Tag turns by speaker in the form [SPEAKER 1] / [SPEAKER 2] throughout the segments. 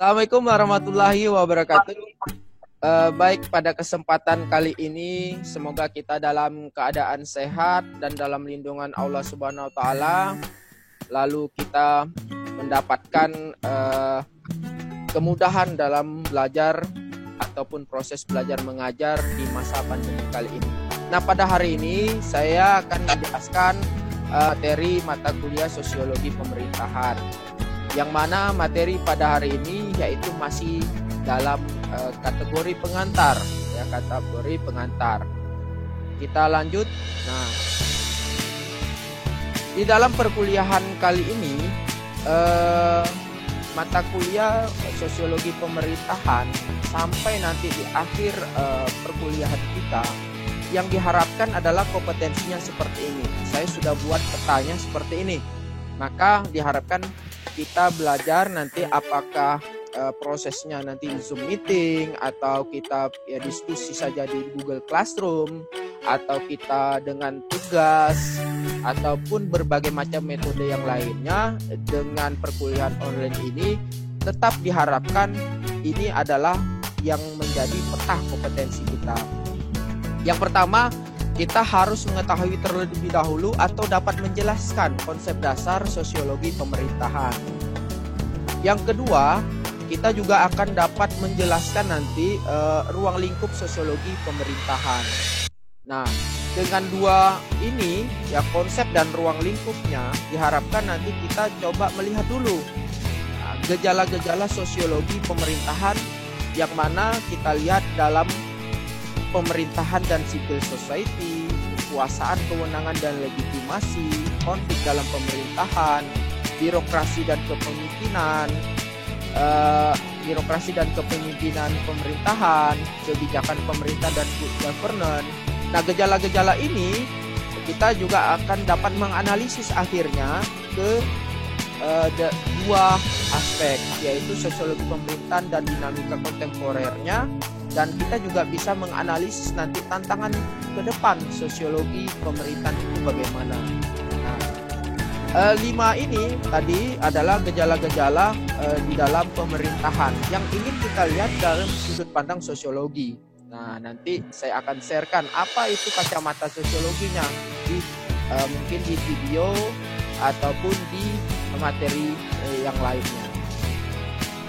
[SPEAKER 1] Assalamualaikum warahmatullahi wabarakatuh. Baik, pada kesempatan kali ini semoga kita dalam keadaan sehat dan dalam lindungan Allah Subhanahu wa taala. Lalu kita mendapatkan kemudahan dalam belajar ataupun proses belajar mengajar di masa pandemi kali ini. Nah, pada hari ini saya akan menjelaskan materi mata kuliah Sosiologi Pemerintahan, yang mana materi pada hari ini yaitu masih dalam kategori pengantar, ya, kategori pengantar. Kita lanjut. Nah, di dalam perkuliahan kali ini mata kuliah Sosiologi Pemerintahan sampai nanti di akhir perkuliahan kita, yang diharapkan adalah kompetensinya seperti ini. Saya sudah buat petanya seperti ini. Maka diharapkan kita belajar nanti apakah prosesnya nanti Zoom meeting, atau kita diskusi saja di Google Classroom, atau kita dengan tugas, ataupun berbagai macam metode yang lainnya. Dengan perkuliahan online ini tetap diharapkan ini adalah yang menjadi peta kompetensi kita. Yang pertama, kita harus mengetahui terlebih dahulu atau dapat menjelaskan konsep dasar sosiologi pemerintahan. Yang kedua, kita juga akan dapat menjelaskan nanti ruang lingkup sosiologi pemerintahan. Nah, dengan dua ini, ya, konsep dan ruang lingkupnya, diharapkan nanti kita coba melihat dulu gejala-gejala sosiologi pemerintahan yang mana kita lihat dalam pemerintahan dan civil society, kekuasaan, kewenangan dan legitimasi, konflik dalam pemerintahan, birokrasi dan kepemimpinan, pemerintahan, kebijakan pemerintah dan good governance. Nah, gejala-gejala ini kita juga akan dapat menganalisis akhirnya ke dua aspek, yaitu sosiologi pemerintahan dan dinamika kontemporernya. Dan kita juga bisa menganalisis nanti tantangan ke depan sosiologi pemerintahan itu bagaimana. Nah, 5 ini tadi adalah gejala-gejala di dalam pemerintahan yang ingin kita lihat dalam sudut pandang sosiologi. Nah, nanti saya akan sharekan apa itu kacamata sosiologinya mungkin di video ataupun di materi yang lainnya.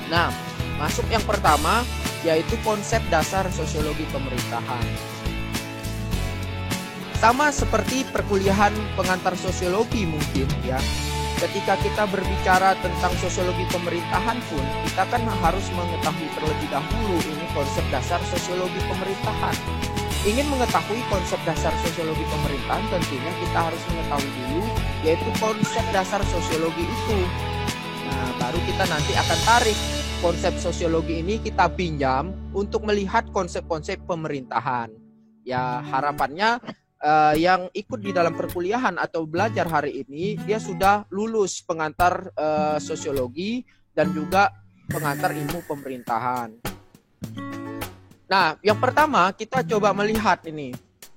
[SPEAKER 1] Nah, masuk yang pertama, yaitu konsep dasar sosiologi pemerintahan. Sama seperti perkuliahan pengantar sosiologi mungkin, ya. Ketika kita berbicara tentang sosiologi pemerintahan pun, kita kan harus mengetahui terlebih dahulu ini konsep dasar sosiologi pemerintahan. Ingin mengetahui konsep dasar sosiologi pemerintahan, tentunya kita harus mengetahui dulu yaitu konsep dasar sosiologi itu. Nah, baru kita nanti akan tarik konsep sosiologi ini, kita pinjam untuk melihat konsep-konsep pemerintahan. Ya, harapannya yang ikut di dalam perkuliahan atau belajar hari ini, dia sudah lulus pengantar sosiologi dan juga pengantar ilmu pemerintahan. Nah, yang pertama kita coba melihat ini,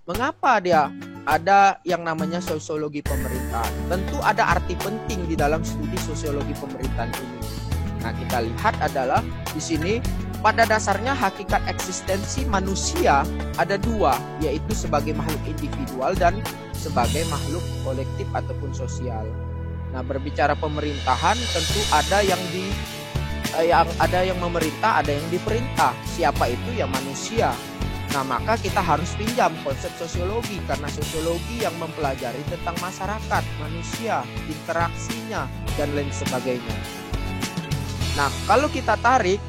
[SPEAKER 1] mengapa dia ada yang namanya sosiologi pemerintahan. Tentu ada arti penting di dalam studi sosiologi pemerintahan ini. Nah, kita lihat adalah di sini pada dasarnya hakikat eksistensi manusia ada dua, yaitu sebagai makhluk individual dan sebagai makhluk kolektif ataupun sosial. Nah, berbicara pemerintahan tentu ada yang memerintah, ada yang diperintah. Siapa itu? Ya, manusia. Nah, maka kita harus pinjam konsep sosiologi, karena sosiologi yang mempelajari tentang masyarakat, manusia, interaksinya dan lain sebagainya. Nah, kalau kita tarik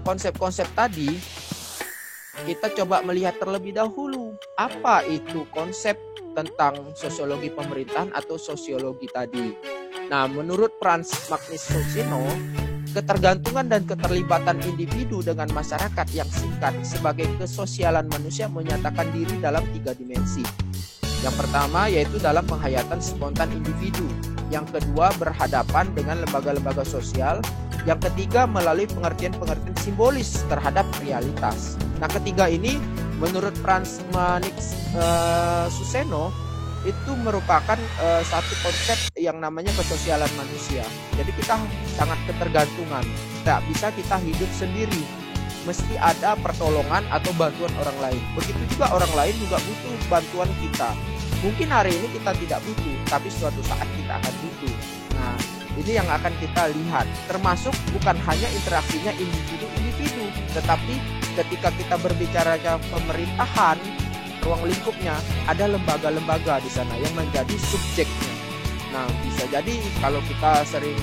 [SPEAKER 1] konsep-konsep tadi, kita coba melihat terlebih dahulu apa itu konsep tentang sosiologi pemerintahan atau sosiologi tadi. Nah, menurut Franz Magnus Socino, ketergantungan dan keterlibatan individu dengan masyarakat yang singkat sebagai kesosialan manusia menyatakan diri dalam 3 dimensi. Yang pertama yaitu dalam penghayatan spontan individu. Yang kedua, berhadapan dengan lembaga-lembaga sosial. Yang ketiga, melalui pengertian-pengertian simbolis terhadap realitas. Nah, ketiga ini menurut Franz Magnus Socino itu merupakan satu konsep yang namanya kesosialan manusia. Jadi kita sangat ketergantungan, tidak bisa kita hidup sendiri, mesti ada pertolongan atau bantuan orang lain. Begitu juga orang lain juga butuh bantuan kita. Mungkin hari ini kita tidak butuh, tapi suatu saat kita akan butuh. Nah, ini yang akan kita lihat, termasuk bukan hanya interaksinya individu-individu, tetapi ketika kita berbicara pemerintahan, ruang lingkupnya, ada lembaga-lembaga di sana yang menjadi subjeknya. Nah, bisa jadi kalau kita sering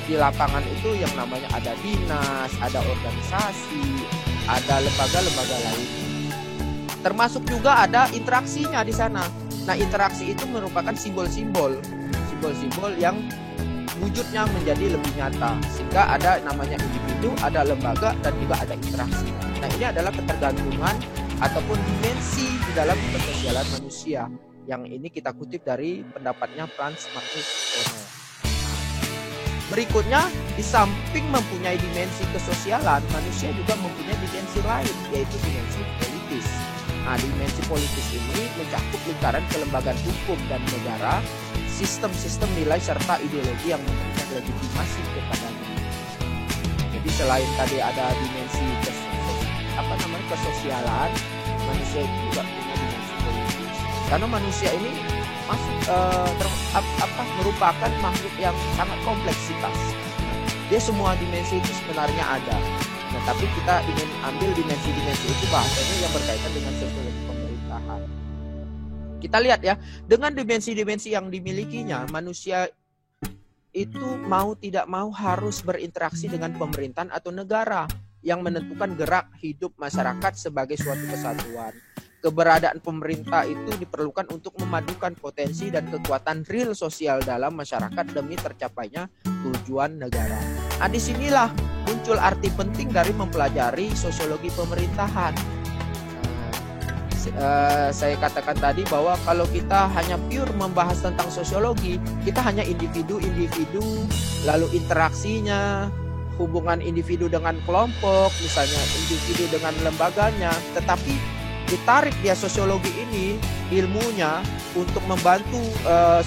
[SPEAKER 1] di lapangan itu yang namanya ada dinas, ada organisasi, ada lembaga-lembaga lain. Termasuk juga ada interaksinya di sana. Nah, interaksi itu merupakan simbol-simbol yang wujudnya menjadi lebih nyata. Sehingga ada namanya individu, ada lembaga, dan juga ada interaksi. Nah, ini adalah ketergantungan ataupun dimensi di dalam kesosialan manusia. Yang ini kita kutip dari pendapatnya Franz Markus Ono. Berikutnya, di samping mempunyai dimensi kesosialan, manusia juga mempunyai dimensi lain, yaitu dimensi politis. Nah, dimensi politis ini mencakup lingkaran kelembagaan hukum dan negara, sistem-sistem nilai serta ideologi yang memberikan legitimasi kepadanya. Jadi selain tadi ada dimensi kesosialan, manusia itu juga punya dimensi politis. Karena manusia ini merupakan makhluk yang sangat kompleksitas. Dia semua dimensi itu sebenarnya ada. Nah, tapi kita ingin ambil dimensi-dimensi itu bahasanya yang berkaitan dengan sosiologi pemerintahan. Kita lihat ya, dengan dimensi-dimensi yang dimilikinya, manusia itu mau tidak mau harus berinteraksi dengan pemerintahan atau negara yang menentukan gerak hidup masyarakat sebagai suatu kesatuan. Keberadaan pemerintah itu diperlukan untuk memadukan potensi dan kekuatan real sosial dalam masyarakat demi tercapainya tujuan negara. Nah, disinilah muncul arti penting dari mempelajari sosiologi pemerintahan. Saya katakan tadi bahwa kalau kita hanya pure membahas tentang sosiologi, kita hanya individu-individu, lalu interaksinya, hubungan individu dengan kelompok, misalnya individu dengan lembaganya, tetapi ditarik dia sosiologi ini, ilmunya untuk membantu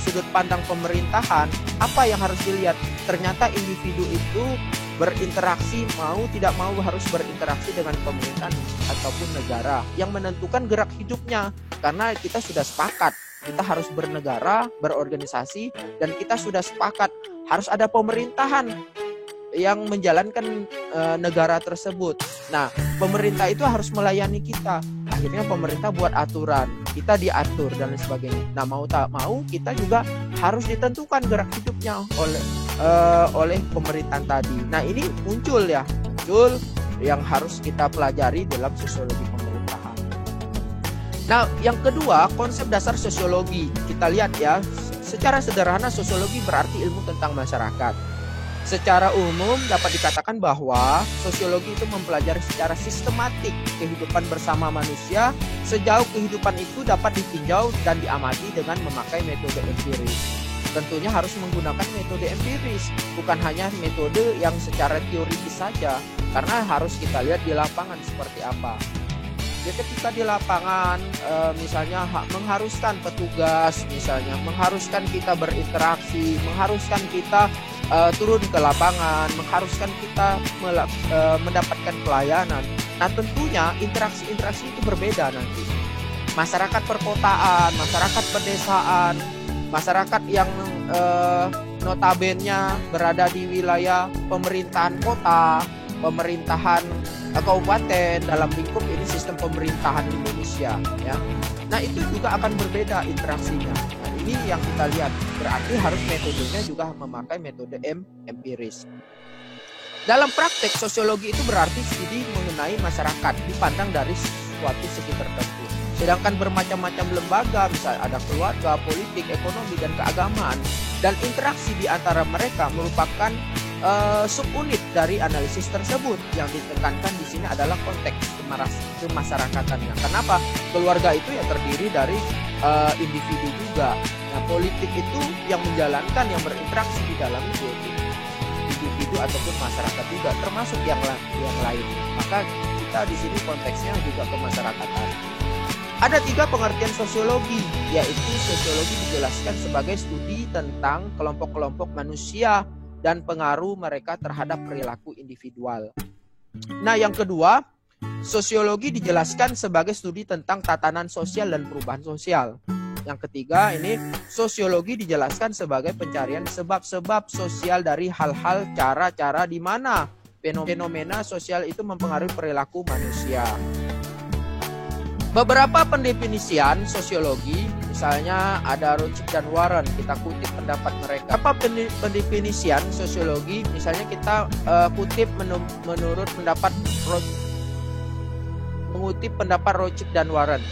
[SPEAKER 1] sudut pandang pemerintahan, apa yang harus dilihat? Ternyata individu itu berinteraksi, mau tidak mau harus berinteraksi dengan pemerintahan ataupun negara yang menentukan gerak hidupnya. Karena kita sudah sepakat, kita harus bernegara, berorganisasi, dan kita sudah sepakat harus ada pemerintahan yang menjalankan negara tersebut. Nah, pemerintah itu harus melayani kita. Akhirnya pemerintah buat aturan, kita diatur dan lain sebagainya. Nah, mau tak mau kita juga harus ditentukan gerak hidupnya oleh pemerintahan tadi. Nah, ini muncul yang harus kita pelajari dalam sosiologi pemerintahan. Nah, yang kedua, konsep dasar sosiologi. Kita lihat ya, secara sederhana sosiologi berarti ilmu tentang masyarakat. Secara umum dapat dikatakan bahwa sosiologi itu mempelajari secara sistematik kehidupan bersama manusia sejauh kehidupan itu dapat ditinjau dan diamati dengan memakai metode empiris. Tentunya harus menggunakan metode empiris, bukan hanya metode yang secara teoritis saja, karena harus kita lihat di lapangan seperti apa. Jadi ketika di lapangan misalnya mengharuskan petugas, misalnya mengharuskan kita berinteraksi, mengharuskan kita turun ke lapangan, mengharuskan kita mendapatkan pelayanan. Nah, tentunya interaksi-interaksi itu berbeda nanti. Masyarakat perkotaan, masyarakat pedesaan, masyarakat yang notabene berada di wilayah pemerintahan kota, pemerintahan kabupaten, dalam lingkup ini sistem pemerintahan Indonesia, ya. Nah, itu juga akan berbeda interaksinya. Nah, ini yang kita lihat, berarti harus metodenya juga memakai metode empiris. Dalam praktek, sosiologi itu berarti studi mengenai masyarakat dipandang dari suatu segi tertentu. Sedangkan bermacam-macam lembaga, misalnya ada keluarga, politik, ekonomi, dan keagamaan, dan interaksi di antara mereka merupakan subunit dari analisis tersebut. Yang ditekankan di sini adalah konteks kemasyarakatannya. Kenapa? Keluarga itu ya terdiri dari individu juga. Nah, politik itu yang menjalankan, yang berinteraksi di dalam itu individu ataupun masyarakat juga, termasuk yang lain. Maka kita di sini konteksnya juga kemasyarakatan. Ada 3 pengertian sosiologi, yaitu sosiologi dijelaskan sebagai studi tentang kelompok-kelompok manusia dan pengaruh mereka terhadap perilaku individual. Nah, yang kedua, sosiologi dijelaskan sebagai studi tentang tatanan sosial dan perubahan sosial. Yang ketiga, ini sosiologi dijelaskan sebagai pencarian sebab-sebab sosial dari hal-hal, cara-cara di mana fenomena sosial itu mempengaruhi perilaku manusia. Beberapa pendefinisian sosiologi, misalnya ada Rothschild dan Warren, kita kutip pendapat mereka. Apa pendefinisian sosiologi? Misalnya kita kutip menurut pendapat mengutip pendapat Rothschild dan Warren.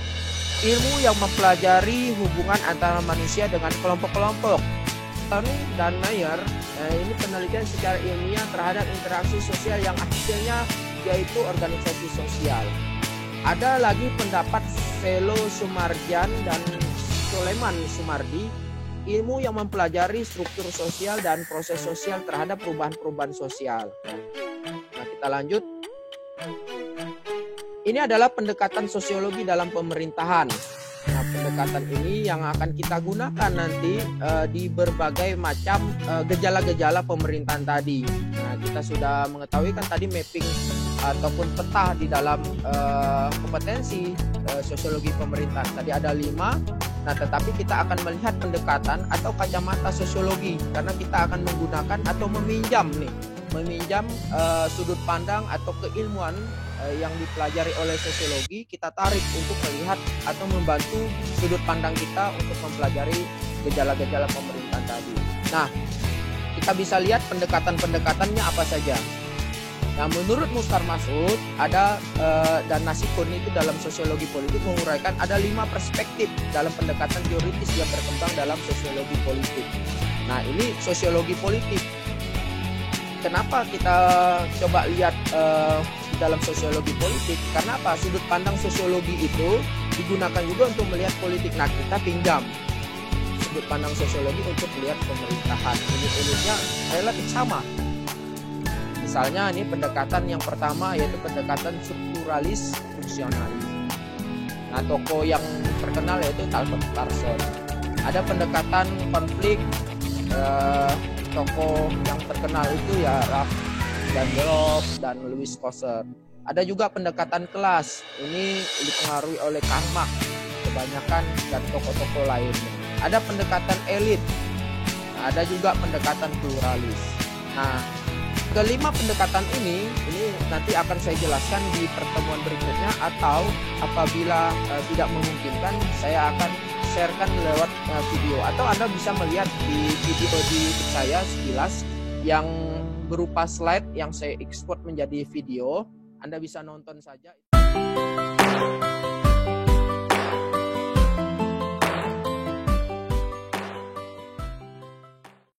[SPEAKER 1] Ilmu yang mempelajari hubungan antara manusia dengan kelompok-kelompok. Tony dan Mayer, ini penelitian secara ilmiah terhadap interaksi sosial yang hasilnya yaitu organisasi sosial. Ada lagi pendapat Velo Sumarjan dan Soleman Sumardi, ilmu yang mempelajari struktur sosial dan proses sosial terhadap perubahan-perubahan sosial. Nah, kita lanjut. Ini adalah pendekatan sosiologi dalam pemerintahan. Nah, pendekatan ini yang akan kita gunakan nanti di berbagai macam gejala-gejala pemerintahan tadi. Nah, kita sudah mengetahui kan tadi mapping ataupun peta di dalam kompetensi sosiologi pemerintahan. Tadi ada 5. Nah, tetapi kita akan melihat pendekatan atau kacamata sosiologi karena kita akan menggunakan atau meminjam sudut pandang atau keilmuan yang dipelajari oleh sosiologi, kita tarik untuk melihat atau membantu sudut pandang kita untuk mempelajari gejala-gejala pemerintahan tadi. Nah, kita bisa lihat pendekatan-pendekatannya apa saja. Nah, menurut Mustar Masud ada dan Nasikun itu dalam sosiologi politik menguraikan ada 5 perspektif dalam pendekatan teoritis yang berkembang dalam sosiologi politik. Nah, ini sosiologi politik. Kenapa kita coba lihat di dalam sosiologi politik? Karena apa? Sudut pandang sosiologi itu digunakan juga untuk melihat politik. Nah, kita pinjam sudut pandang sosiologi untuk melihat pemerintahan. Unit-unitnya relatif sama. Misalnya ini pendekatan yang pertama yaitu pendekatan strukturalis fungsionalis. Nah, tokoh yang terkenal yaitu Talcott Larson. Ada pendekatan konflik, tokoh yang terkenal itu ya Ralph Dangerov dan Louis Kosser. Ada juga pendekatan kelas, ini dipengaruhi oleh Karl Marx kebanyakan dan tokoh-tokoh lainnya. Ada pendekatan elit, nah, ada juga pendekatan pluralis. Nah, kelima pendekatan ini nanti akan saya jelaskan di pertemuan berikutnya, atau apabila tidak memungkinkan saya akan sharekan lewat video, atau Anda bisa melihat di video di saya sekilas yang berupa slide yang saya ekspor menjadi video. Anda bisa nonton saja.